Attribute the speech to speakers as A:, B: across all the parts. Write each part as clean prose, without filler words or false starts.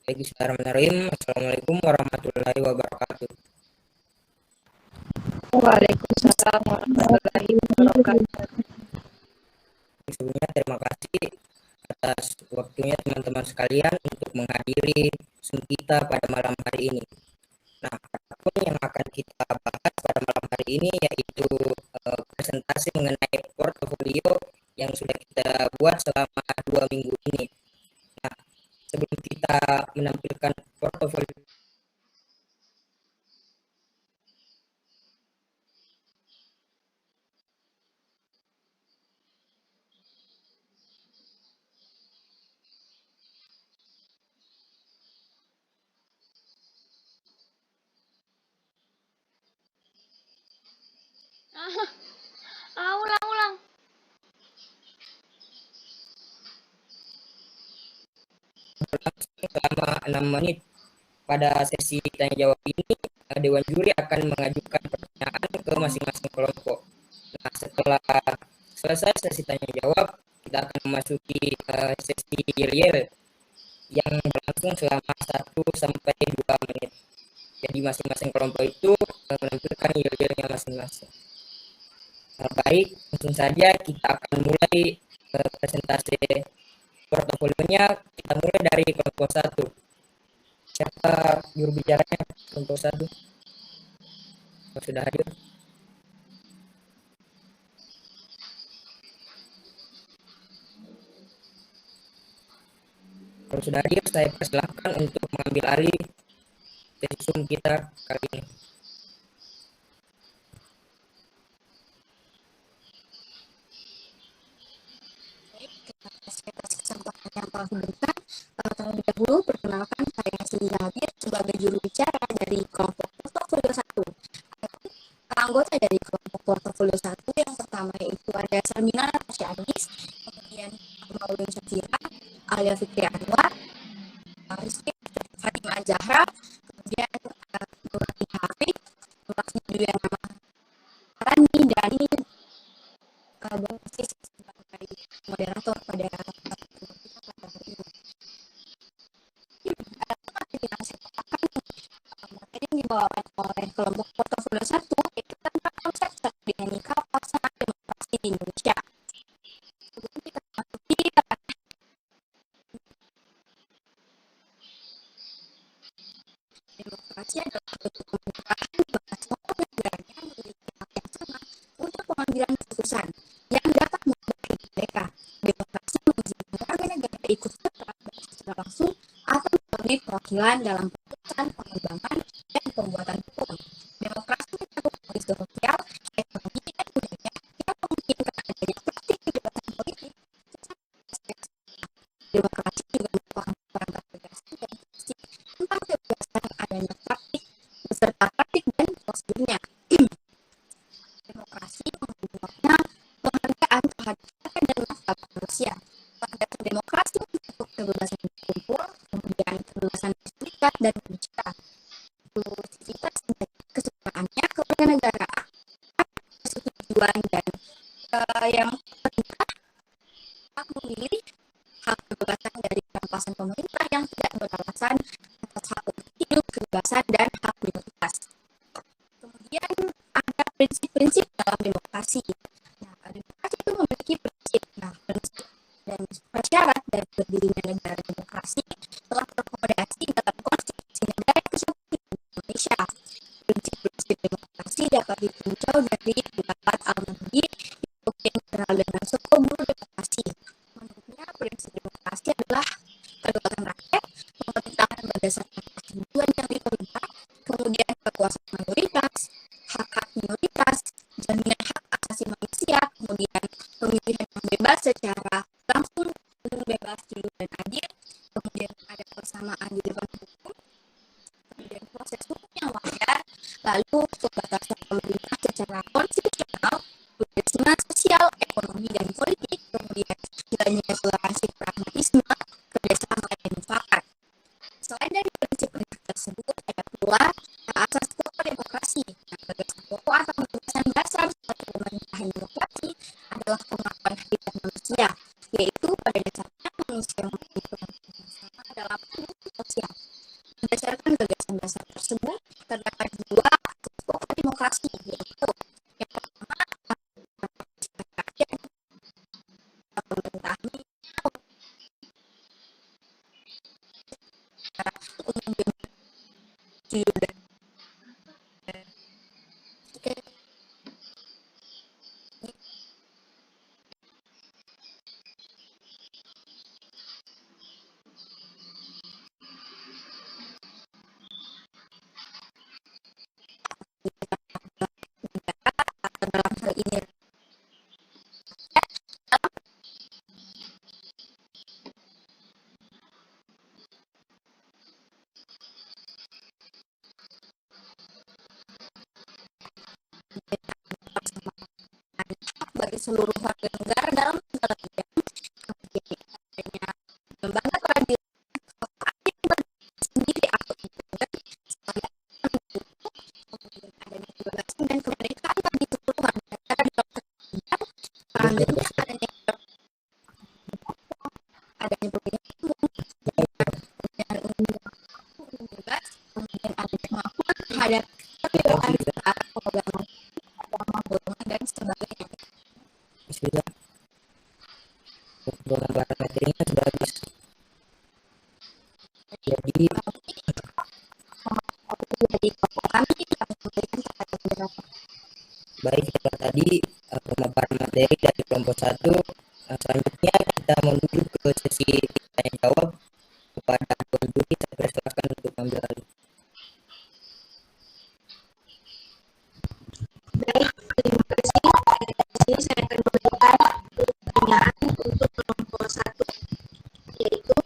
A: Bismillahirrahmanirrahim. Assalamualaikum warahmatullahi wabarakatuh.
B: Waalaikumsalam warahmatullahi wabarakatuh.
A: Sebelumnya terima kasih atas waktunya teman-teman sekalian untuk menghadiri Zoom kita pada malam hari ini. Nah, apapun yang akan kita bahas pada malam hari ini yaitu presentasi mengenai portofolio yang sudah kita buat selama 2 minggu ini. Nah, sebelum kita menampilkan portofolio
B: Ulang.
A: selama 6 menit. Pada sesi tanya jawab ini, Dewan Juri akan mengajukan pertanyaan ke masing-masing kelompok. Nah, setelah selesai sesi tanya jawab, kita akan memasuki sesi yel-yel yang berlangsung selama 1 sampai 2 menit. Jadi masing-masing kelompok itu menampilkan yel-yelnya masing-masing. Baik, langsung saja kita akan mulai presentasi portofolionya. Kita mulai dari kelompok 1. Siapa juru bicaranya kelompok 1? Sudah hadir? Kalau sudah hadir, saya persilahkan untuk mengambil alih sesi Zoom kita kali ini.
C: Atas kesempatan yang telah diberikan, terlebih dahulu perkenalkan saya Cindy Hadir sebagai juru bicara dari kelompok portofolio 1. Anggota dari kelompok portofolio 1 yang pertama yaitu ada Sarmina Natasha Agis, kemudian Maulun Syafira, Alia Fikri Anwar, Rizky Fatimah Zahra, kemudian Nurati Hafid, Nurati Duyana Rani, dan ini sebagai moderator pada kita pada hari ini. Materi yang dibawakan oleh kelompok portofolio 1 itu tentang konsep dinamika pelaksanaan demokrasi di Indonesia. Sebelum kita masuki demokrasi adalah bentuk pemerintahan bahwa semua negaranya memiliki hak yang sama untuk pengambilan keputusan yang dapat mengubah hidup mereka. Demokrasi mengizinkan warga negara ikut serta secara langsung atau melalui perwakilan dalam keputusan pengembangan dan pembuatan hukum. Demokrasi mencakup kondisi sosial, ekonomi, dan budaya yang memungkinkan adanya praktik kebebasan politik. Demokrasi juga merupakan perangkat tegasan dan fungsi tentang kebebasan adanya praktik beserta praktik dan prosedurnya. Demokrasi menghubungkannya penghargaan terhadap hak dan martabat manusia. Landasan demokrasi mencakup kebebasan berkumpul, kemudian kebebasan berserikat dan berbicara, inklusivitas dan kesukaannya kewarganegaraan, persetujuan dan yang ketiga hak memilih, hak kebebasan dari perampasan pemerintah yang tidak beralasan atas hak untuk hidup, kebebasan dan hak minoritas. Kemudian ada prinsip-prinsip dalam demokrasi. Nah, demokrasi itu memiliki prinsip. Nah, prinsip dan syarat dari berdirinya negara demokrasi telah terakomodasi dalam konstitusi negara kesatuan Indonesia. Prinsip-prinsip demokrasi dapat ditinjau dari pendapat Al-Mahdi yang dikenal dengan Sokoburu demokrasi. Menurutnya, prinsip demokrasi adalah kedaulatan rakyat, pemerintahan berdasarkan persetujuan yang diterima, kemudian kekuasaan mayoritas, hak-hak minoritas, jaminan hak asasi manusia, kemudian pemilihan yang bebas secara langsung dan bebas, jujur dan adil, kemudian ada persamaan di depan hukum, kemudian proses hukum yang wajar, lalu pembatasan pemerintah secara konstitusional, pluralisme sosial, ekonomi dan politik, kemudian nilai toleransi pragmatisme, kerjasama dan mufakat. Selain dari prinsip-prinsip tersebut, ada pula asas pokok demokrasi. Nah, berdasarkan pokok atau kebebasan dasar suatu pemerintahan demokrasi adalah pengakuan hakikat manusia, yaitu pada dasarnya manusia memiliki kepentingan sama dalam hidup sosial. demokrasi, yaitu yang pertama rakyat, pemerintahan umum juga. Oke. Dalam hal ini bagi seluruh warga negara dalam segala bidang, kemudian adanya lembaga peradilan sendiri atau independen, kemudian adanya kebebasan dan kemerdekaan bagi seluruh warga negara dalam segala bidang, selanjutnya adanya pemilihan umum, bebas, kemudian adanya kemampuan terhadap kebebasan keagamaan, agama, golongan dan sebagainya.
A: Sudah untuk gambaran materinya sudah habis. Jadi
C: Jadi kelompok kami akan memberikan kepada beberapa.
A: baik, kita tadi pemaparan materi dari kelompok 1. Selanjutnya kita menuju ke sesi tanya jawab kepada Tuan Juri. Saya persilakan untuk mengambil alih.
B: Baik, terima kasih. Di sini saya akan memberikan pertanyaan untuk kelompok 1, yaitu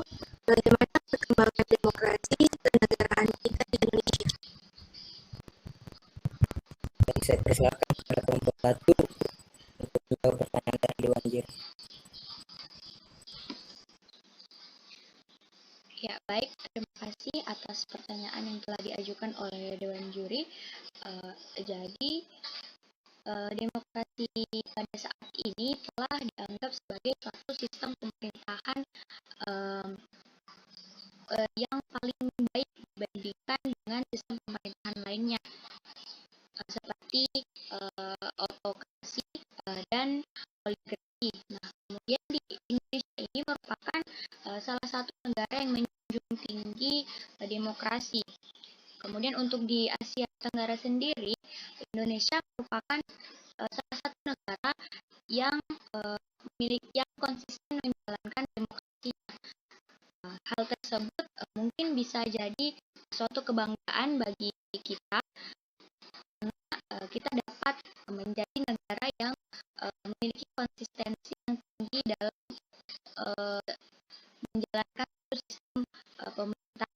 B: bagaimana perkembangan demokrasi kenegaraan kita di Indonesia.
A: Baik, saya persilakan kepada kelompok 1 untuk menjawab pertanyaan dari Dewan Juri.
D: Ya, baik. Terima kasih atas pertanyaan yang telah diajukan oleh Dewan Juri. Jadi, demokrasi pada saat ini telah dianggap sebagai suatu sistem pemerintahan yang paling baik dibandingkan dengan sistem pemerintahan lainnya, seperti autokrasi dan oligarki. Nah, kemudian di Indonesia ini merupakan salah satu negara yang menjunjung tinggi demokrasi. Kemudian untuk di Asia Tenggara sendiri, Indonesia merupakan salah satu negara yang yang konsisten menjalankan demokrasi. Hal tersebut mungkin bisa jadi suatu kebanggaan bagi kita, karena kita dapat menjadi negara yang memiliki konsistensi yang tinggi dalam menjalankan sistem pemerintahan.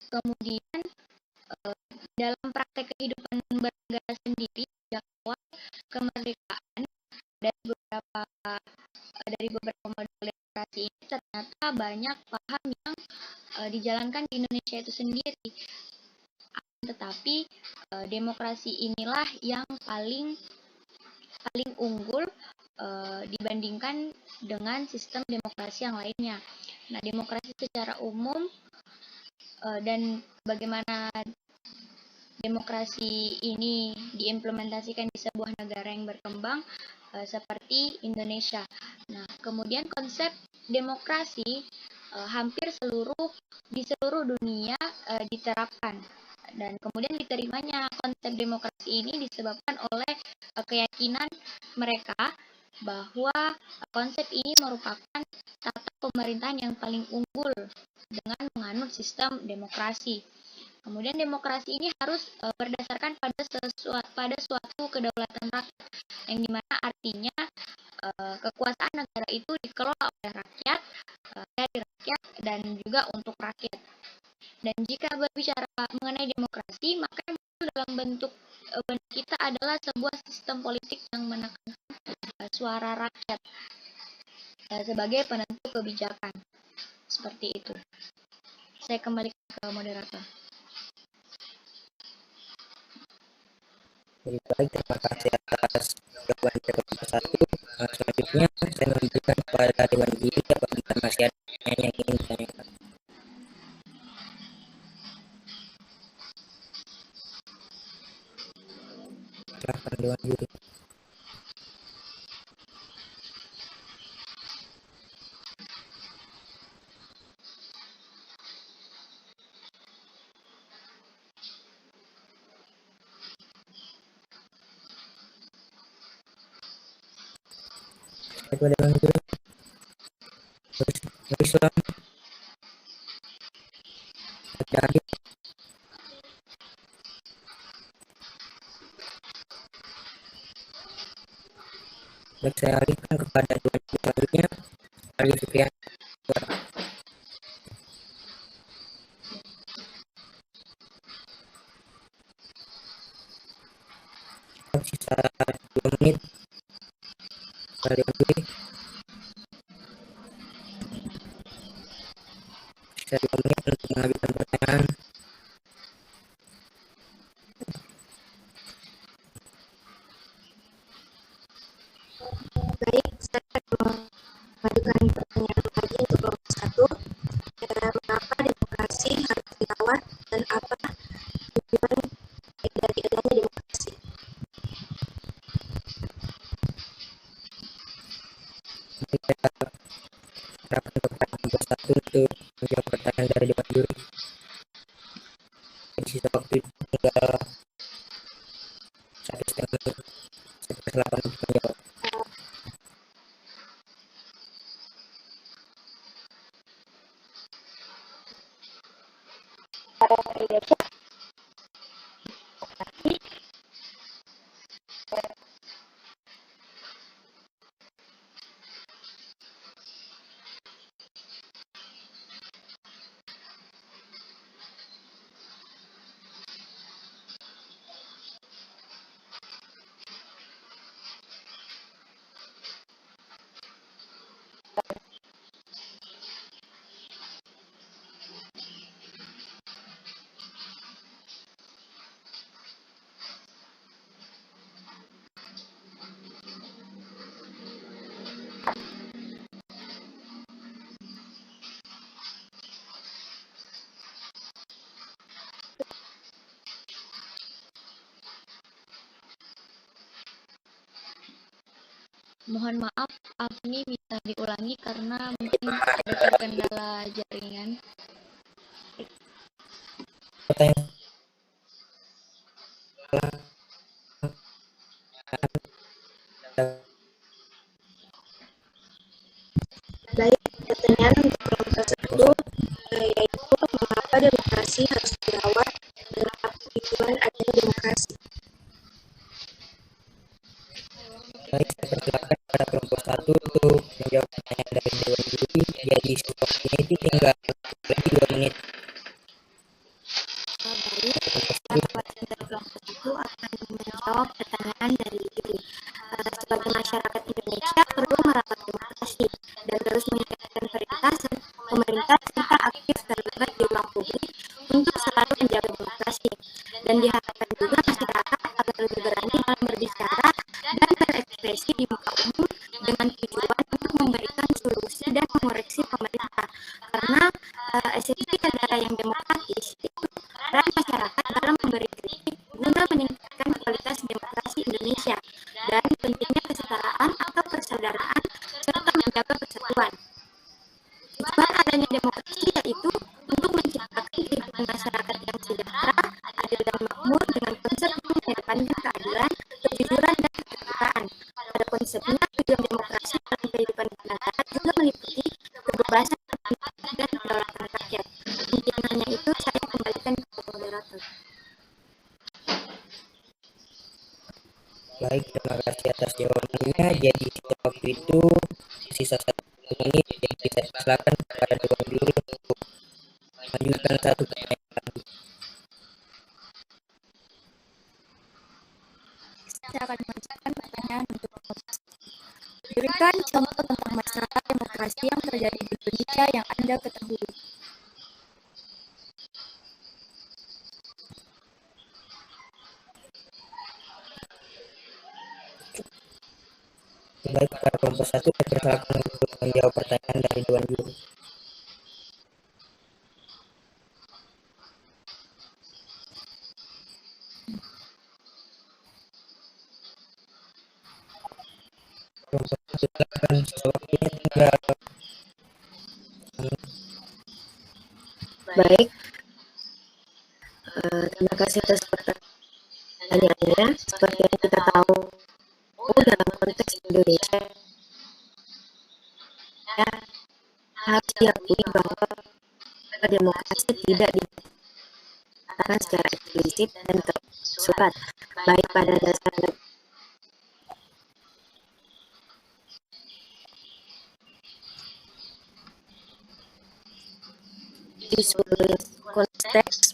D: Kemudian dalam praktek kehidupan bernegara sendiri, sejak awal kemerdekaan dari beberapa model demokrasi ini ternyata banyak paham yang dijalankan di Indonesia itu sendiri. Tetapi demokrasi inilah yang paling unggul dibandingkan dengan sistem demokrasi yang lainnya. Nah, demokrasi secara umum dan bagaimana demokrasi ini diimplementasikan di sebuah negara yang berkembang seperti Indonesia. Nah, kemudian konsep demokrasi hampir di seluruh dunia diterapkan, dan kemudian diterimanya konsep demokrasi ini disebabkan oleh keyakinan mereka bahwa konsep ini merupakan tata pemerintahan yang paling unggul dengan menganut sistem demokrasi. Kemudian demokrasi ini harus berdasarkan pada suatu kedaulatan rakyat, yang dimana artinya kekuasaan negara itu dikelola oleh rakyat, dari rakyat, dan juga untuk rakyat. Dan jika berbicara mengenai demokrasi, maka dalam bentuk kita adalah sebuah sistem politik yang menekankan suara rakyat sebagai penentu kebijakan. Seperti itu. Saya kembali ke moderator.
A: Baik, terima kasih atas jawaban dari kelompok 1. Selanjutnya saya memberikan kepada Dewan Juri apabila masih ada yang ingin ditanyakan. Silahkan Dewan Juri. Siapa Dewan Juri? Nur Islam, ada Adit. Baik, saya alihkan kepada Dewan Juri selanjutnya, Ali Fikrian. Sisa 2 menit, Dewan Juri. Sisa 2 menit untuk mengajukan pertanyaan.
B: Baik, saya akan mengajukan pertanyaan lagi untuk kelompok 1. Mengapa demokrasi harus dirawat dan apa tujuan diadanya demokrasi?
A: Kita serahkan kepada kelompok 1 untuk menjawab pertanyaan dari Dewan Juri. Sisa waktu tinggal 1,5 menit. Saya persilakan untuk menjawab.
D: Mohon maaf, ini bisa diulangi karena mungkin ada terkendala jaringan.
A: Pertanyaan
B: Baik, pertanyaan untuk kelompok 1 yaitu mengapa demokrasi harus dirawat dan apa tujuan adanya demokrasi?
A: baik, saya persilakan pada kelompok 1 untuk menjawab pertanyaan dari Dewan Juri. Jadi waktunya itu tinggal lagi 2 menit.
C: Baik, para perwakilan dari kelompok itu akan menjawab pertanyaan dari juri. Sebagai masyarakat Indonesia perlu merawat demokrasi dan terus mengingatkan pemerintah serta aktif terlibat di ruang publik untuk selalu menjaga demokrasi. Dan diharapkan juga masyarakat agar lebih berani dalam berbicara dan berekspresi di muka umum dengan tujuan untuk memberikan solusi dan mengoreksi pemerintah. Karena esensi negara yang demokratis itu peran masyarakat dalam memberi kritik guna meningkatkan kualitas demokrasi Indonesia dan pentingnya kesetaraan atau persaudaraan serta menjaga persatuan. Tujuan adanya demokrasi yaitu untuk menciptakan kehidupan masyarakat yang sejahtera, adil dan makmur dengan konsep yang mengedepankan keadilan, kejujuran dan keterbukaan. Pada konsepnya, tujuan demokrasi dalam kehidupan bernegara juga meliputi kebebasan berpendapat dan kedaulatan rakyat. Mungkin hanya itu, saya kembalikan kepada moderator.
A: Baik, terima kasih atas jawabannya. Jadi waktu itu sisa 1 menit. Jadi saya silakan kepada Dewan Juri untuk lanjutkan 1 pertanyaan lagi.
C: Saya akan mengajukan pertanyaan untuk kelompok. Berikan contoh tentang masalah demokrasi yang terjadi di Indonesia yang Anda ketahui.
A: Baik, pada kelompok 1 saya persilakan untuk menjawab pertanyaan dari Dewan Juri. silakan waktunya tinggal.
B: Baik, terima kasih atas pertanyaannya. Seperti yang kita tahu, dalam konteks Indonesia, ya, harus diakui bahwa demokrasi tidak dikatakan secara eksplisit dan tersurat, baik pada dasar di seluruh konteks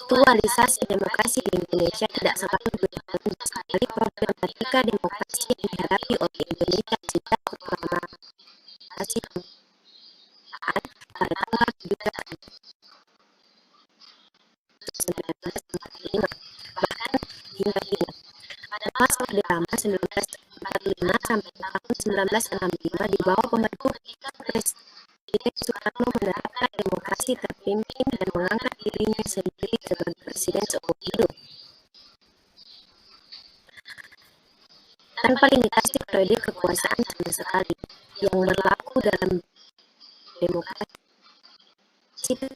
B: aktualisasi demokrasi di Indonesia tidak selalu berjalan sekali. Problematika demokrasi yang dihadapi oleh Indonesia sejak proklamasi kemerdekaan pada tanggal 17 1945, bahkan hingga kini. Pada masa Orde Lama 1945 sampai tahun 1965 di bawah pemerintahan Presiden Soekarno menerapkan demokrasi terpimpin dan mengangkat dirinya sendiri sebagai presiden seumur hidup. Tanpa limitasi periode kekuasaan sama sekali, yang berlaku dalam demokrasi terpimpin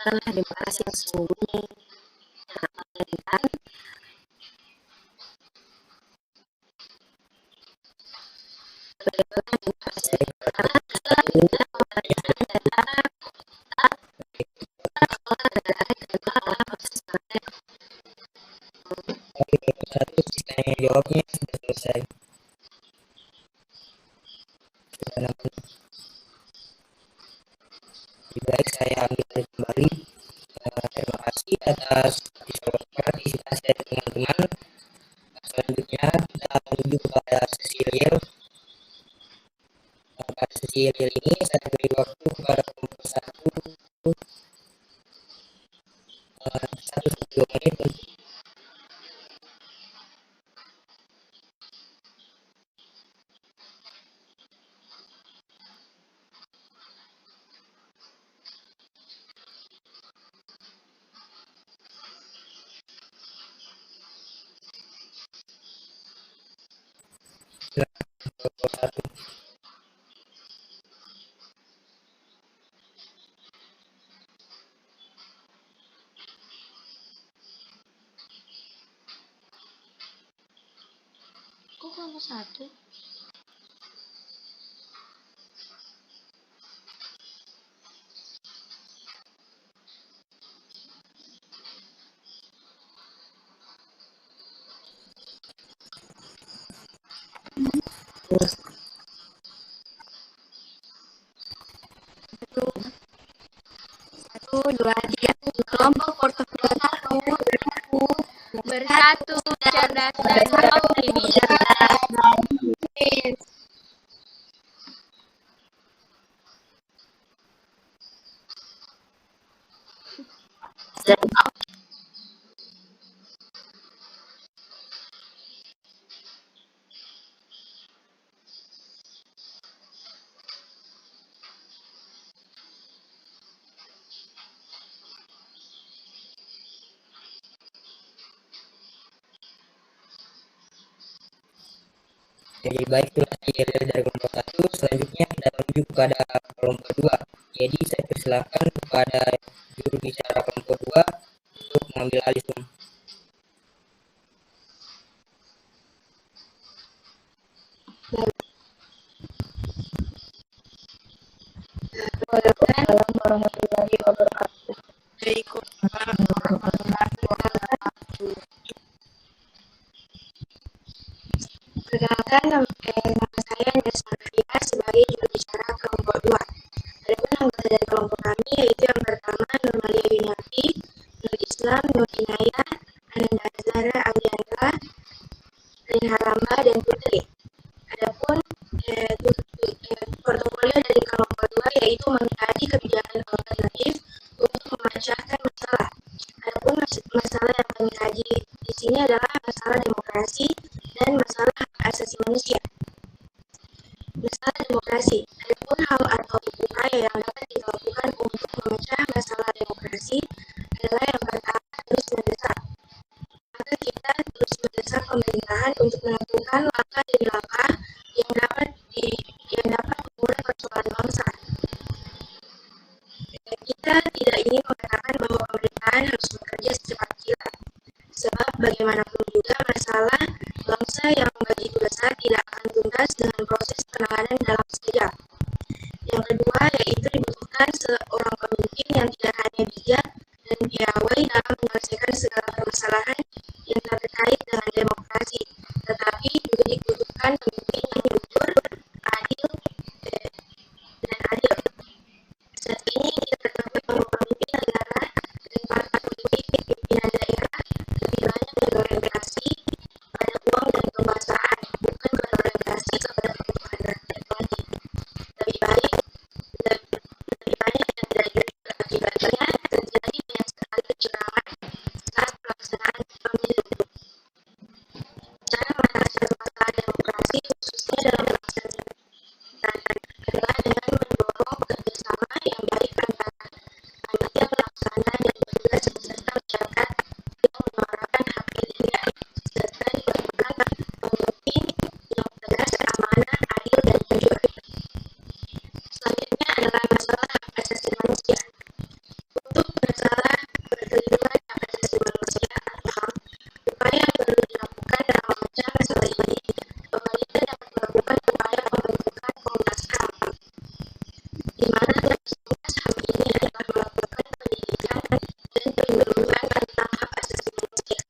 B: bukanlah demokrasi yang sesungguhnya, melainkan demokrasi karena
A: Satu tanya jawabnya sudah selesai. Lebih baik saya ambil kembali. Terima kasih atas partisipasi dari teman-teman. Selanjutnya kita menuju kepada sesi real. Pada sesi real ini saya beri waktu kepada kelompok 1 menit. Kelompok 1.
D: Kok kelompok 1?
C: Satu, dua, tiga. Kelompok portofolio 1
D: Bersatu, cerdas, dan optimis.
A: Jadi baik, itulah dari kelompok 1. Selanjutnya kita menuju kepada kelompok 2. Jadi saya persilahkan kepada juru bicara kelompok 2 untuk mengambil alih.
B: Waalaikumsalam warahmatullahi wabarakatuh. Perkenalkan, nama saya Nes Marfia sebagai juru bicara kelompok 2. Adapun anggota dari kelompok kami yaitu yang pertama Nurmalia Yuniarti, Nur Islam, Nur Inayah, Ananda Azhara, Aliandra, Rin Haramba, dan Putri. Adapun portofolio dari kelompok 2 yaitu mengkaji kebijakan alternatif untuk memecahkan masalah. Adapun masalah yang kami kaji di sini adalah masalah demokrasi dan masalah hak asasi manusia. Masalah demokrasi. Adapun hal atau upaya yang dapat dilakukan untuk memecah masalah demokrasi adalah yang pertama terus mendesak. tidak ingin mengatakan bahwa pemerintahan harus bekerja secepat kilat. Sebab bagaimanapun juga masalah bangsa yang begitu besar tidak akan tuntas dengan proses penanganan dalam sekejap. Yang kedua yaitu dibutuhkan seorang pemimpin yang tidak hanya bijak dan piawai dalam menyelesaikan segala permasalahan yang terkait dengan demokrasi, tetapi juga dibutuhkan pemimpin yang jujur, adil, dan adil. Saat ini kita ketahui bahwa pemimpin negara dan partai politik pimpinan daerah lebih banyak berorientasi pada uang dan kekuasaan, bukan berorientasi kepada kebutuhan rakyat lagi. Lebih baik, lebih banyak yang terjadi akibatnya terjadi banyak sekali kecurangan saat pelaksanaan pemilu. Cara mengatasi masalah demokrasi khususnya dalam pelaksanaan adalah dengan mendorong kerjasama yang baik antara panitia pelaksana dan petugas beserta masyarakat yang menyuarakan hak pilihnya, serta diperlukan pemimpin yang tegas, amanah, adil, dan jujur. Selanjutnya adalah masalah hak asasi manusia. Untuk masalah perlindungan hak asasi manusia atau HAM, upaya yang perlu dilakukan dalam memecah masalah ini, pemerintah dapat melakukan upaya pembentukan Komnas HAM, di mana Komnas HAM ini adalah melakukan pendidikan dan perlindungan tentang hak asasi manusia,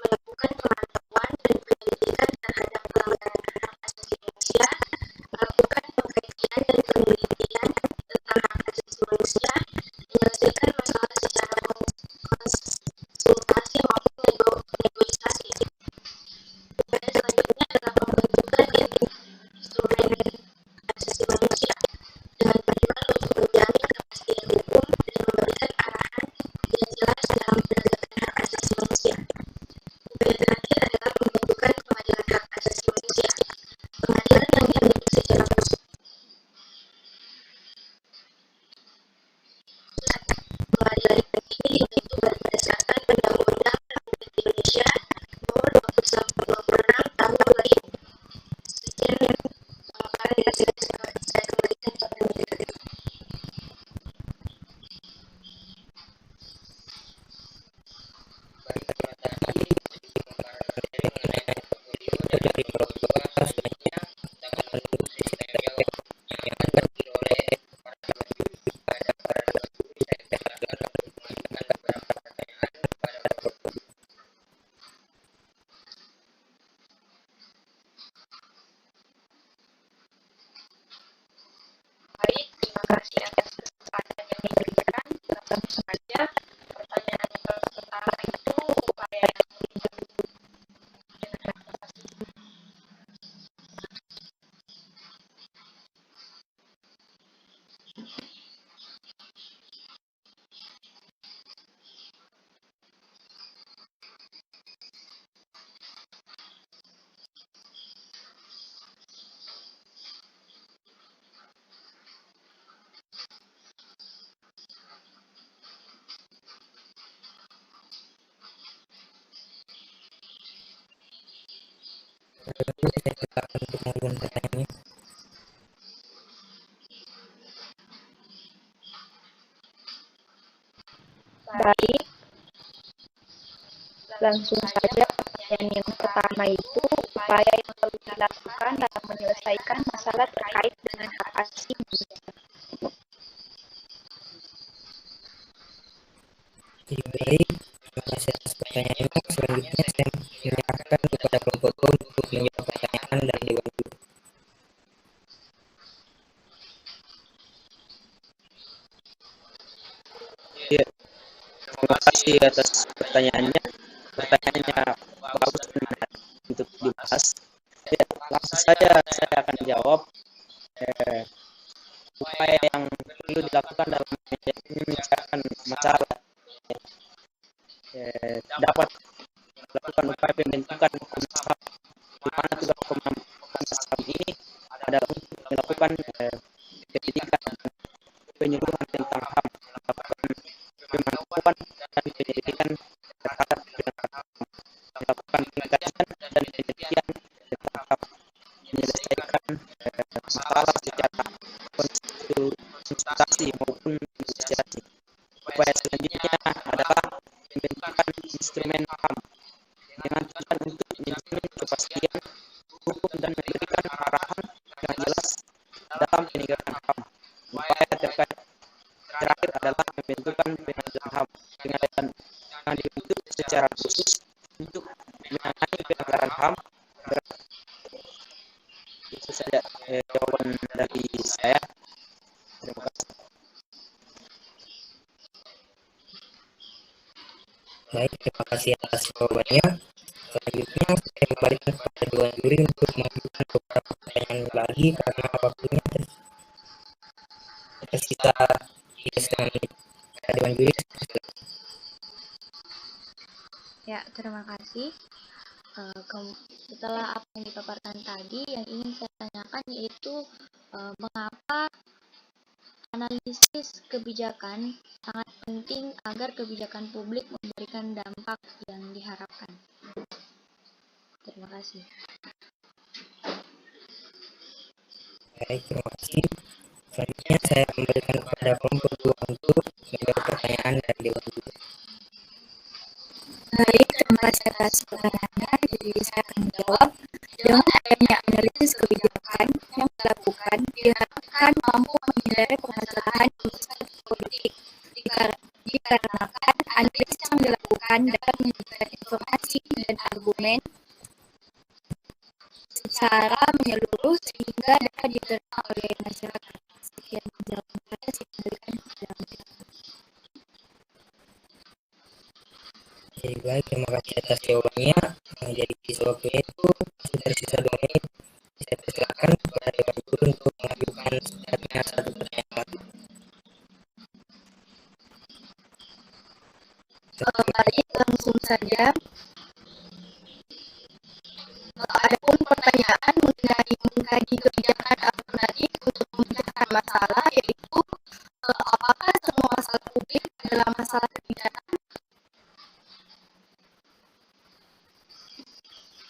B: melakukan pemantauan dan penyelidikan terhadap pelanggaran hak asasi manusia, melakukan pengkajian dan penelitian tentang hak asasi manusia, menyelesaikan masalah secara konsultasi maupun negosiasi. Upaya selanjutnya adalah pembentukan instrumen asasi manusia dengan tujuan untuk menjamin kepastian hukum dan memberikan arahan yang jelas dalam penegakan hak asasi manusia. Upaya terakhir adalah pembentukan pengadilan hak asasi manusia. Pengadilan yang dibentuk secara khusus. Pengadilan ini dibentuk berdasarkan Undang-Undang Republik Indonesia Nomor 26 Tahun 2000. Sekian pemaparan yang saya kembalikan kepada moderator.
A: Dari Bapak selanjutnya akan menuju sesi tanya jawab yang akan diikuti oleh para pengunjung pada guru. Saya persilakan untuk mengajukan beberapa pertanyaan kepada Bapak Guru.
D: Baik, terima kasih atas kesempatan yang diberikan. Langsung saja, pertanyaan yang pertama itu upaya yang dibentuk dengan
A: Saya silakan untuk mengajukan pertanyaannya.
D: baik. Langsung saja, pertanyaan yang pertama itu upaya yang perlu dilakukan dalam menyelesaikan masalah terkait dengan hak asasi manusia.
A: Baik, terima kasih atas pertanyaannya. Selanjutnya saya menyerahkan kepada kelompok untuk menjawab pertanyaan dari Dewan Guru.
E: Ya, terima kasih atas pertanyaannya. Pertanyaannya bagus dan menarik untuk dibahas. Ya, langsung saja saya akan jawab. Upaya yang perlu dilakukan dalam menyelesaikan masalah dapat melakukan upaya pembentukan Komnas HAM, di mana tugas Komnas HAM ini adalah untuk melakukan pendidikan dan penyuluhan tentang HAM, melakukan pemantauan dan penyelidikan terhadap penegakan HAM, melakukan pengkajian dan penelitian tentang HAM, menyelesaikan masalah secara konsultasi maupun negosiasi pembentukan pengadilan HAM. Pengadilan yang dibentuk secara khusus untuk menangani pelanggaran HAM. Itu saja jawaban dari saya. Terima kasih.
A: Baik, terima kasih atas jawabannya. Selanjutnya saya kembalikan kepada Dewan Juri untuk mengajukan beberapa pertanyaan lagi karena waktunya tersisa 3,5 menit. Dewan Juri,
D: Ya, terima kasih. Setelah apa yang dipaparkan tadi, yang ingin saya tanyakan yaitu mengapa analisis kebijakan sangat penting agar kebijakan publik memberikan dampak yang diharapkan. Terima kasih.
A: baik, terima kasih. Selanjutnya saya kembalikan kepada kelompok 2 untuk menjawab pertanyaan dari Dewan Juri.
C: Baik, terima kasih atas pertanyaannya. Jadi saya akan menjawab. Dengan adanya analisis kebijakan yang dilakukan, diharapkan mampu menghindari permasalahan yang bersifat politik. Dikarenakan analisis yang dilakukan dapat menunjukkan informasi dan argumen secara menyeluruh sehingga dapat diterima oleh masyarakat. Sekian jawaban saya, saya kembalikan kepada masyarakat.
A: Jadi baik, terima kasih atas jawabannya. Jadi waktunya itu sudah sisa 2 menit. Saya persilakan kepada Dewan Juri untuk mengajukan setidaknya satu pertanyaan lagi.
C: Baik, langsung saja. Adapun pertanyaan mengenai mengkaji kebijakan alternatif untuk memecahkan masalah, yaitu apakah semua masalah publik adalah masalah kebijakan?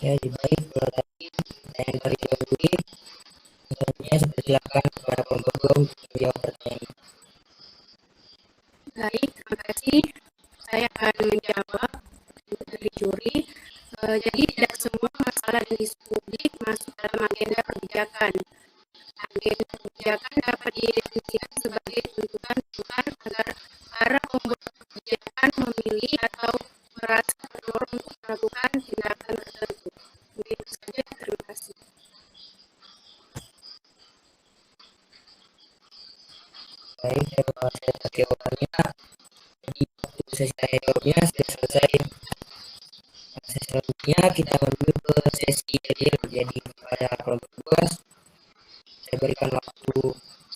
A: Ya, jadi baik, kalau tadi pertanyaan dari Dewan Juri, selanjutnya saya persilakan kepada kelompok 2 untuk menjawab pertanyaan.
B: Baik, terima kasih. Saya akan menjawab dari juri. Jadi tidak semua masalah dan isu publik masuk dalam agenda kebijakan. Agenda kebijakan dapat didefinisikan sebagai tuntutan agar para pembuat kebijakan memilih atau merasa terdorong untuk melakukan tindakan tertentu. Begitu saja, terima kasih.
A: Baik, terima kasih atas jawabannya. Jadi waktu sesi tanya jawabnya sudah selesai. Selanjutnya kita menuju ke sesi real. Jadi pada kelompok 2 saya berikan waktu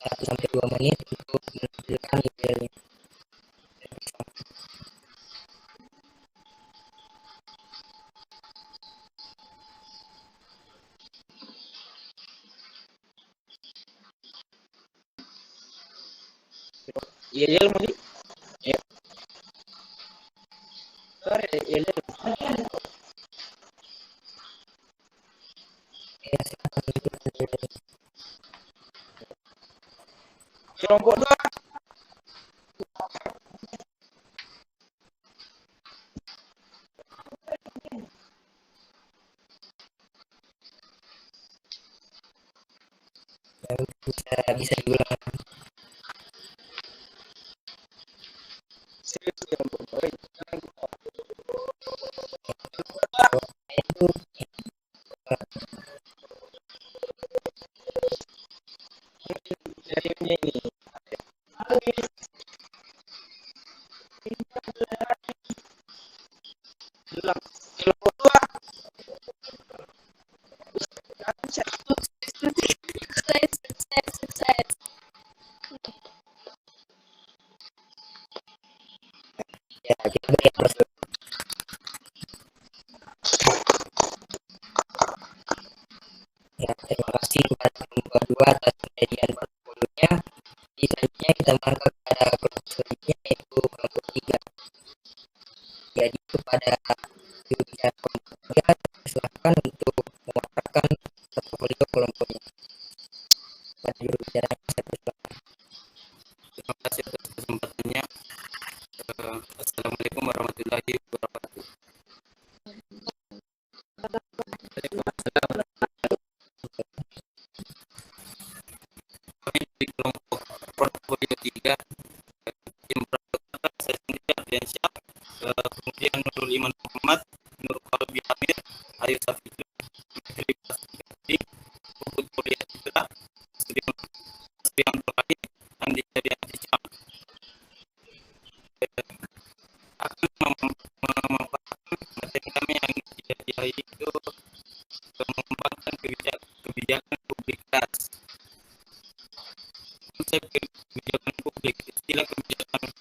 A: 1-2 menit untuk menampilkan idealnya.
E: Iya, mau di. Ya. Sorry, iya.
A: Ya, silakan menampilkan idealnya.
E: Kelompok 2.
A: Yang bisa diulang.
E: Kelompok 2.
A: Itu
E: Dari ini. Ulang. Kelompok 2.
C: Sukses.
A: ya, kita beri aplaus. Ya, terima kasih kepada kelompok 2 atas kejadian portfolionya. Selanjutnya kita mengangkat kepada kelompok selanjutnya yaitu kelompok 3. Jadi kepada juru bicara kelompok 3 silakan untuk memaparkan portfolio kelompoknya. Pada juru bicaranya saya persilakan.
F: Terima kasih atas kesempatannya. Assalamualaikum warahmatullahi Ardiansyah, kemudian Nurul Iman Muhammad, Nur Qalbi Amir, Ayu Safiqah, Menteri Pasti, Puput Kuliah Citra, Sriam Terakhir, Andi Jadianti Cam, akan memaparkan materi kami yang dijadiai itu mengembangkan kebijakan publik kelas. Konsep kebijakan publik, istilah kebijakan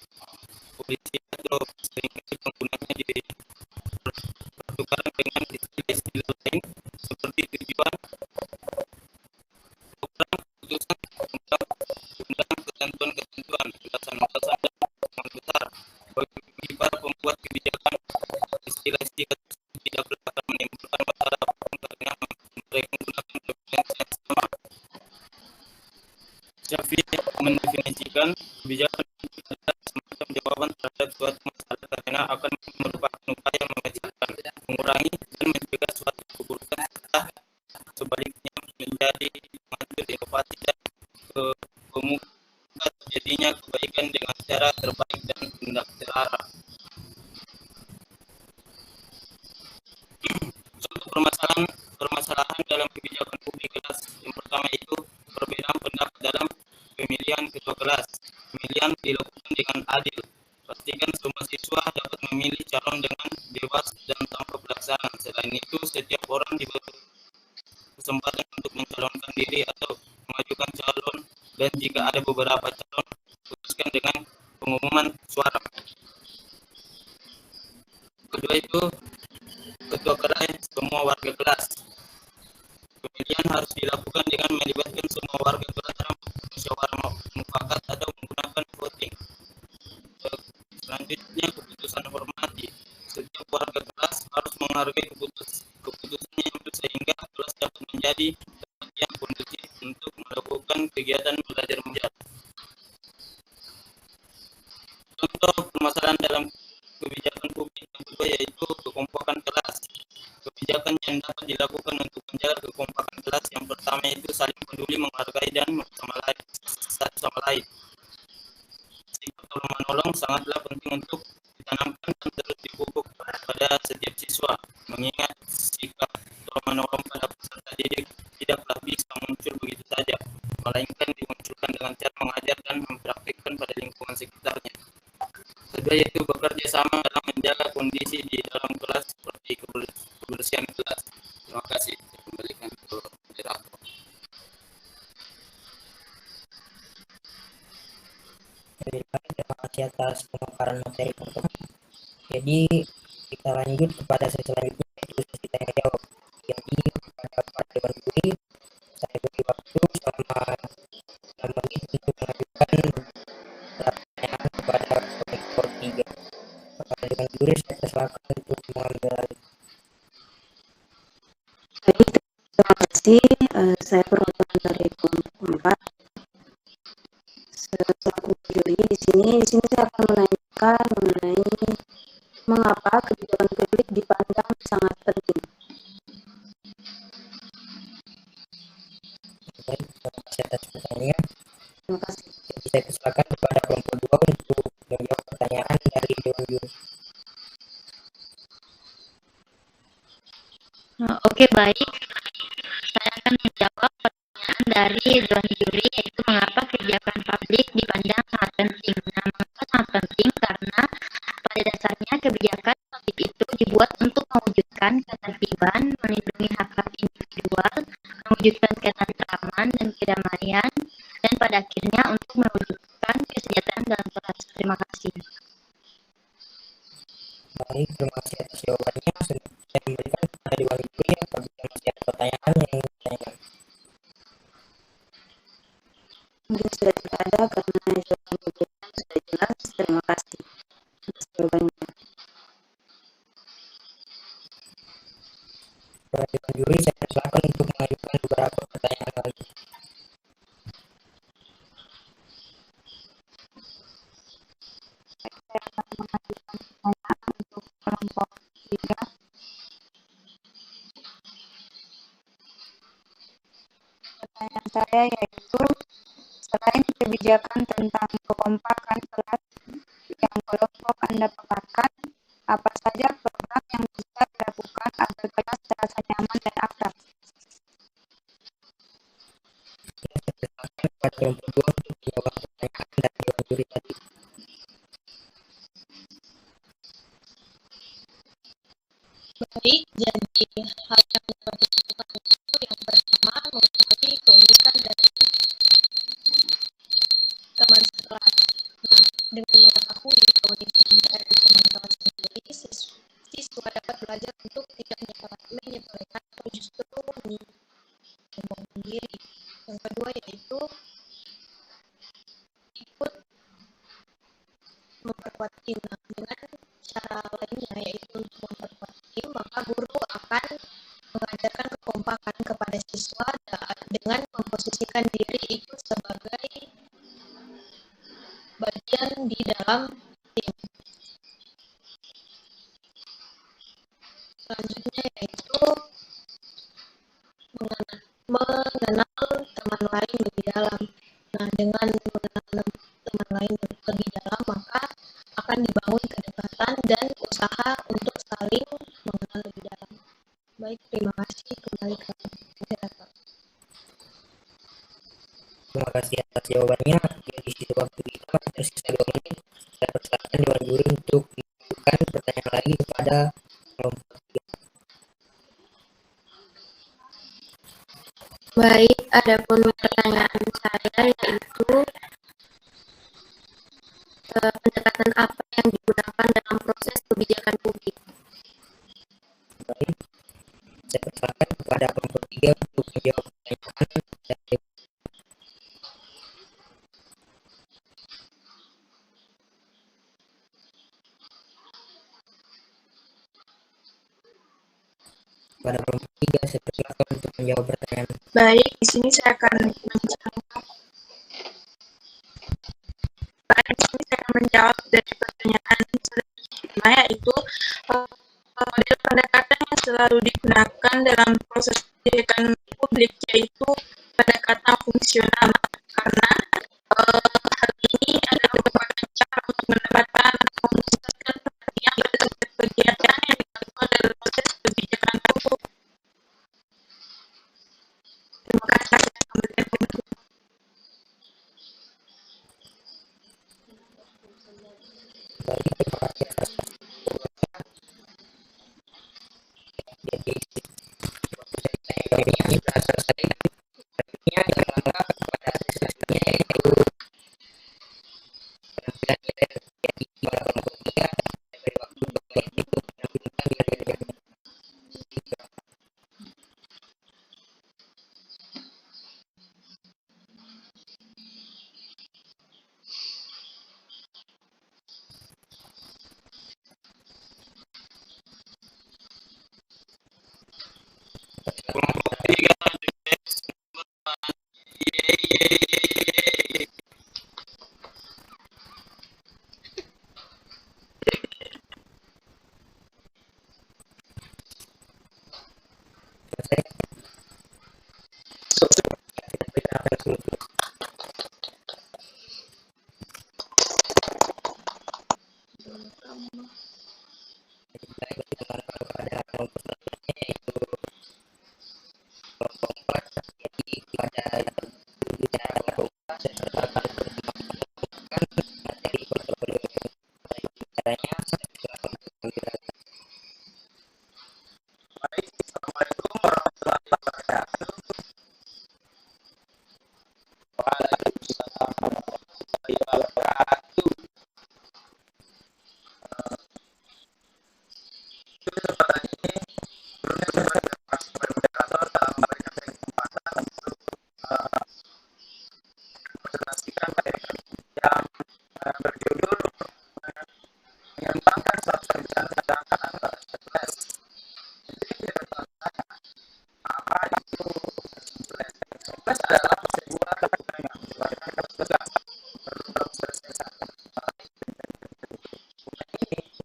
F: publik atau seringkali penggunanya dipertukarkan dengan istilah-istilah lain seperti tujuan, program, keputusan, undang, ketentuan-ketentuan, batasan-batasan, dan hukuman besar. Bagi para pembuat kebijakan, istilah-istilah tidak akan menimbulkan masalah apapun karena mereka menggunakan referensi yang sama. Syafi'i mendefinisikan kebijakan adalah semacam jawaban terhadap suatu masalah karena akan merupakan upaya mengecilkan, mengurangi, dan mencegah suatu keburukan serta sebaliknya menjadi mengatur inovasi dan kemudian terjadinya kebaikan dengan cara terbaik dan tidak terarah. Suatu permasalahan dalam kebijakan publik kelas yang pertama itu perbedaan pendapat dalam pemilihan ketua kelas. Pemilihan dilakukan dengan adil. Pastikan semua siswa dapat memilih calon dengan bebas dan tanpa pelaksanaan. Selain itu, setiap orang diberi kesempatan untuk mencalonkan diri atau mengajukan calon, dan jika ada beberapa calon, putuskan dengan pengumuman suara. Kedua itu ketua kelas semua warga kelas. Pemilihan harus dilakukan dengan melibatkan semua warga kelas dalam musyawarah mufakat atau menggunakan voting. Selanjutnya, keputusan hormati. Setiap warga kelas harus menghargai keputusan yang itu sehingga kelas dapat menjadi tempat yang kondusif untuk melakukan kegiatan belajar mengajar. Contoh permasalahan dalam kebijakan publik yang kedua yaitu kekompakan kelas. Kebijakan yang dapat dilakukan untuk menjaga kekompakan kelas yang pertama itu saling peduli, menghargai, dan satu sama lain. Sikap tolong-menolong sangatlah penting untuk ditanamkan dan terus dipupuk pada setiap siswa. Mengingat sikap tolong-menolong pada peserta didik tidaklah bisa muncul begitu saja, melainkan dimunculkan dengan cara mengajar dan mempraktikkan pada lingkungan sekitarnya. Kedua yaitu bekerja sama dalam menjaga kondisi di dalam kelas seperti kebersihan kelas. Terima kasih. Saya kembalikan ke moderator.
A: Terima kasih atas pemaparan materi teman-teman. Jadi kita lanjut kepada sesi selanjutnya yaitu sesi tanya jawab. Jadi pada para dewan juri saya beri waktu selama 6 menit untuk mengajukan pertanyaan kepada kelompok 3. Para dewan juri saya persilakan untuk mengambil alih.
B: Baik, terima kasih. Saya perwakilan dari kelompok 4. Selaku juri di sini saya akan menanyakan mengenai mengapa kebijakan publik dipandang sangat penting.
A: Baik, terima kasih atas pertanyaan.
B: Terima kasih.
A: Jadi saya persilakan kepada kelompok 2 untuk menjawab pertanyaan dari dewan juri.
D: Oke, baik. Saya akan menjawab pertanyaan dari dewan juri yaitu mengapa kebijakan publik dipandang sangat penting. Nah, mengapa sangat penting? Karena pada dasarnya kebijakan publik itu dibuat untuk mewujudkan ketertiban, melindungi hak-hak individual, mewujudkan ketentraman dan kedamaian, dan pada akhirnya untuk mewujudkan kesejahteraan dalam kelas. Terima kasih.
A: Baik, terima kasih atas jawabannya. Saya kembalikan kepada dewan juri apabila masih ada pertanyaan yang ingin ditanyakan.
B: Mungkin sudah tidak ada karena jawaban diberikan sudah jelas. Terima kasih atas jawabannya.
A: Kepada dewan juri saya persilakan untuk mengajukan beberapa pertanyaan lagi.
C: Saya akan mengajukan pertanyaan untuk kelompok 3. Pertanyaan saya yaitu, selain kebijakan tentang kekompakan kelas yang kelompok
B: kelompok Anda paparkan apa saja program yang bisa dilakukan agar kelas terasa nyaman dan akrab.
A: Pada kelompok 2 untuk menjawab pertanyaan dari Dewan Juri tadi.
G: Baik, jadi hal yang dapat dilakukan itu yang pertama mengetahui keunikan dari teman sekelas. Nah, dengan mengetahui keunikan dari teman kelas sendiri, siswa dapat belajar untuk tidak menyepelekan atau justru menyombongkan diri. Yang kedua yaitu ikut memperkuat tim. Nah, dengan cara lainnya yaitu untuk memperkuat tim, maka guru akan mengajarkan kekompakan kepada siswa dengan memposisikan diri itu sebagai bagian di dalam tim. Selanjutnya yaitu mengenal teman lain lebih dalam. Nah, dengan mengenal teman lain lebih dalam, maka akan dibangun kedekatan dan usaha untuk saling mengenal lebih dalam. Baik, terima kasih. Kembali ke moderator.
A: Terima kasih atas jawabannya. Di situ waktu kita tersisa 2 menit. Saya persilakan Dewan Juri untuk mengajukan pertanyaan lagi kepada kelompok 3.
B: Baik, adapun pertanyaan saya yaitu pendekatan apa yang digunakan dalam proses kebijakan publik?
A: Baik, saya persilakan kepada kelompok 3 untuk menjawab pertanyaan dari pada kelompok 3. Saya persilakan untuk menjawab pertanyaan.
B: Baik, di sini saya akan menjawab dari pertanyaan pertama, yaitu model pendekatan yang selalu digunakan dalam proses pendidikan publik yaitu pendekatan fungsional, karena hal ini adalah merupakan cara untuk mendapatkan atau memusatkan perhatian pada kegiatan yang dilakukan dalam proses kebijakan publik. Terima kasih.
A: Baik, terima kasih atas jadi ini telah selesai. Selanjutnya jangan lupa kepada selanjutnya yaitu penampilan kita terjadi pada kelompok 3 dan beri waktu 2 menit untuk menampilkan diri.
F: Kelompok 3
A: Selesai. Kita persilakan seluruh. Baik, kita kembali kepada kelompok selanjutnya yaitu kelompok 4. Jadi pada bicara kelompok 4 saya persilakan untuk melakukan materi portofolio bicaranya. Saya persilakan untuk menjelaskan.
E: Assalamualaikum warahmatullahi wabarakatuh. Kesempatan ini moderator dalam memberikan kesempatan untuk menjelaskan materi yang berjudul mengembangkan sosial kesadaran antara kelas. Jadi kita bertanya, apa itu kelas? Kelas adalah sebuah kegiatan yang dilakukan kelas perlu proses ini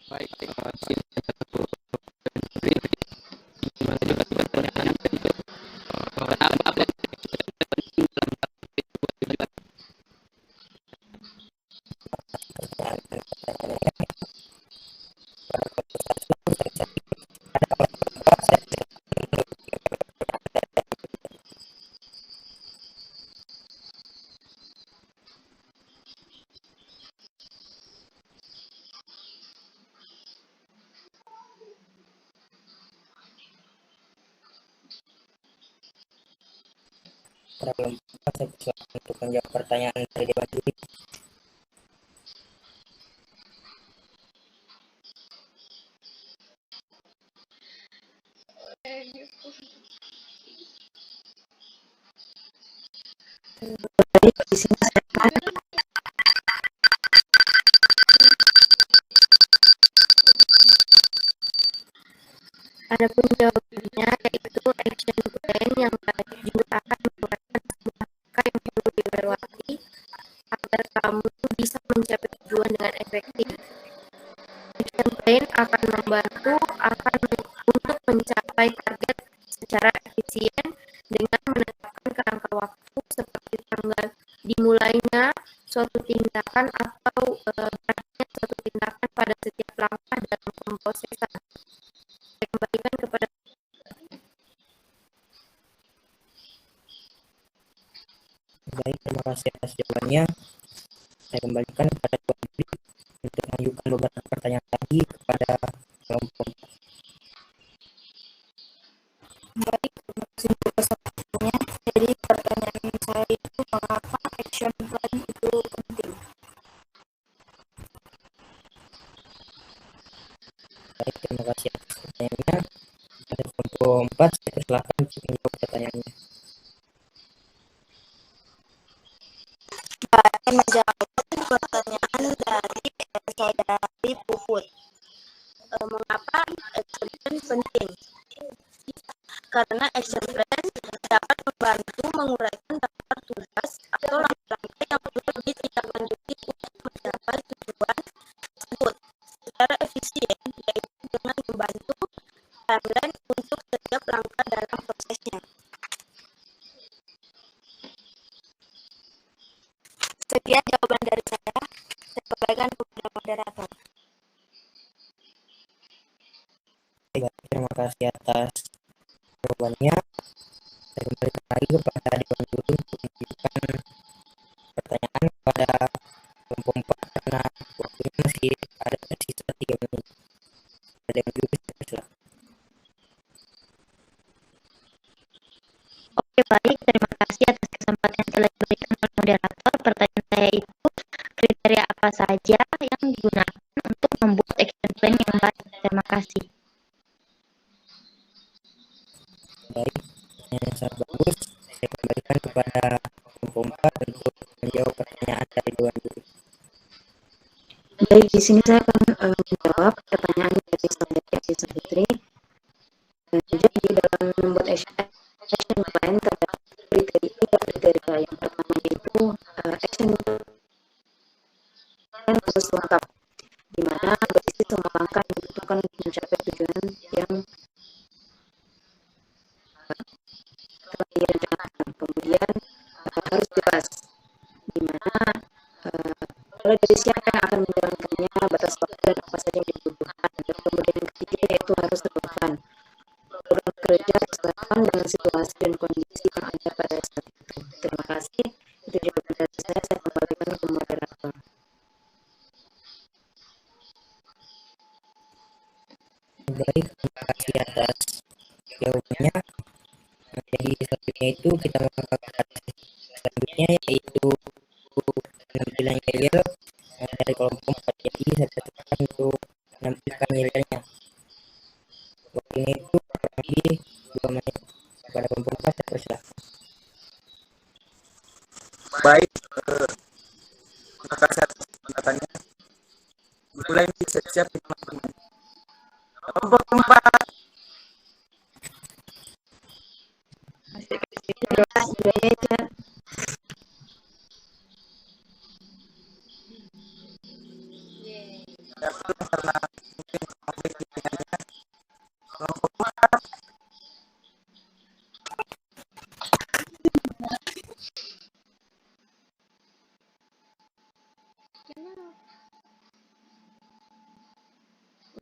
E: Baik, terima kasih. Gimana juga pertanyaan yang kedua? Kenapa penting dalam tujuan?
A: Pada kelompok saya persilakan untuk menjawab pertanyaan dari Dewan Juri.
B: Baik, di sini saya akan adapun jawabannya yaitu action plan yang baik juga akan merupakan sebuah langkah yang perlu dilewati agar kamu bisa mencapai tujuan dengan efektif. Action plan akan membantu untuk mencapai target secara efisien dengan menetapkan kerangka waktu seperti tanggal dimulainya suatu tindakan atau berakhirnya suatu tindakan pada setiap langkah dalam pemrosesan. Saya kembalikan kepada
A: Baik, terima kasih atas jawabannya. Saya kembalikan kepada Dewan Juri untuk mengajukan beberapa pertanyaan lagi kepada kelompok.
B: baik, terima kasih untuk pertanyaannya. Jadi pertanyaan saya itu mengapa action plan itu penting?
A: Baik, terima kasih atas pertanyaannya. Pada kelompok 4, saya persilakan untuk menjawab pertanyaannya.
B: Saya menjawab pertanyaan dari saudari Puput. Mengapa action plan penting? Karena action plan dapat membantu menguraikan daftar tugas atau langkah-langkah yang perlu ditindaklanjuti untuk mencapai tujuan tersebut secara efisien, yaitu dengan membantu timeline untuk setiap langkah dalam prosesnya. Sekian jawaban dari saya kembalikan kepada moderator.
A: Baik, terima kasih atas jawabannya. Saya kembalikan lagi kepada Dewan Juri untuk mengajukan pertanyaan kepada kelompok 4 karena waktunya masih ada tersisa 3 menit. Dewan Juri, saya persilakan.
H: Oke, baik. Terima kasih atas kesempatan yang telah diberikan oleh moderator. Pertanyaan saya itu, kriteria apa saja yang digunakan untuk membuat action plan yang baik? Terima kasih.
A: Baik, yang sangat bagus. Saya kembalikan kepada kelompok 4 untuk menjawab pertanyaan dari Dewan Juri.
B: Baik, di sini saya akan menjawab pertanyaan dari saudari Savitri. Jadi dalam membuat action plan terdapat kriteria. Yang pertama yaitu action plan harus lengkap, di mana berisi semua langkah yang dibutuhkan untuk mencapai tujuan yang telah direncanakan. Kemudian harus jelas, di mana mulai dari siapa yang akan menjalankannya, batas waktu dan apa saja yang dibutuhkan. Dan kemudian yang ketiga yaitu harus relevan. Program kerja harus relevan dengan situasi dan kondisi yang ada pada saat itu. Terima kasih. Itu jawaban dari saya kembalikan ke moderator.
A: Baik, terima kasih atas jawabannya. Jadi selanjutnya itu kita mengangkat selanjutnya yaitu penampilan yel dari kelompok 4. Jadi saya persilakan untuk menampilkan yelnya. Waktunya itu lagi 2 menit pada kelompok 4, saya persilahkan.
E: Baik, terima kasih atas kesempatannya. Mulai siap-siap teman-teman. Kelompok 4. Karena mungkin konflik pimpinannya. Kelompok 4.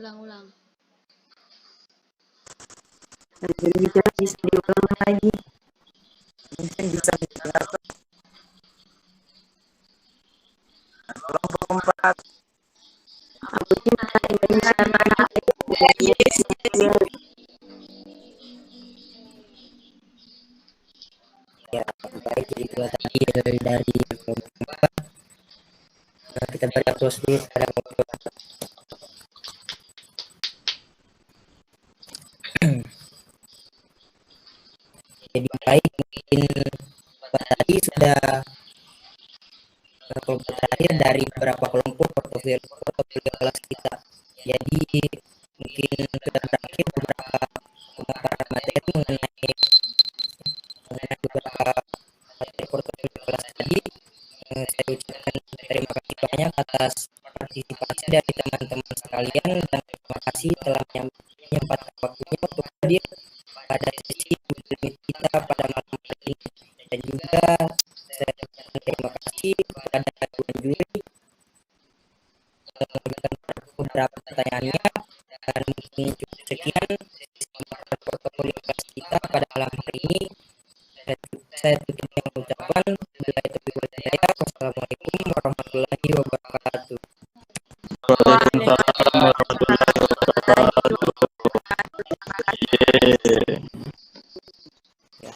D: Ulang-ulang.
H: Bicara bisa diulang lagi.
E: Mungkin bisa didengarkan. Kelompok 4.
H: Aku cinta Indonesia tanah airku.
A: Ya, baik, jadi itulah tadi dari kelompok 4. Kita beri aplaus dulu pada kelompok 4. Jadi baik, mungkin tadi sudah kelompok terakhir dari beberapa kelompok portofolio kelas kita. Jadi mungkin sudah berakhir beberapa pemaparan materi mengenai beberapa materi portofolio kelas tadi. Saya ucapkan terima kasih banyak atas partisipasi dari teman-teman sekalian, dan terima kasih telah menyempatkan waktunya untuk hadir pada sesi Google kita pada malam hari ini. Dan juga saya ucapkan terima kasih kepada Dewan Juri mengajukan beberapa pertanyaannya, dan mungkin cukup sekian pemaparan portofolio kelas kita pada malam hari ini. Saya tutup dengan ucapan wassalamualaikum warahmatullahi wabarakatuh.
F: Waalaikumsalam warahmatullahi wabarakatuh.
B: Terima kasih.
F: Yeah.
A: Ya.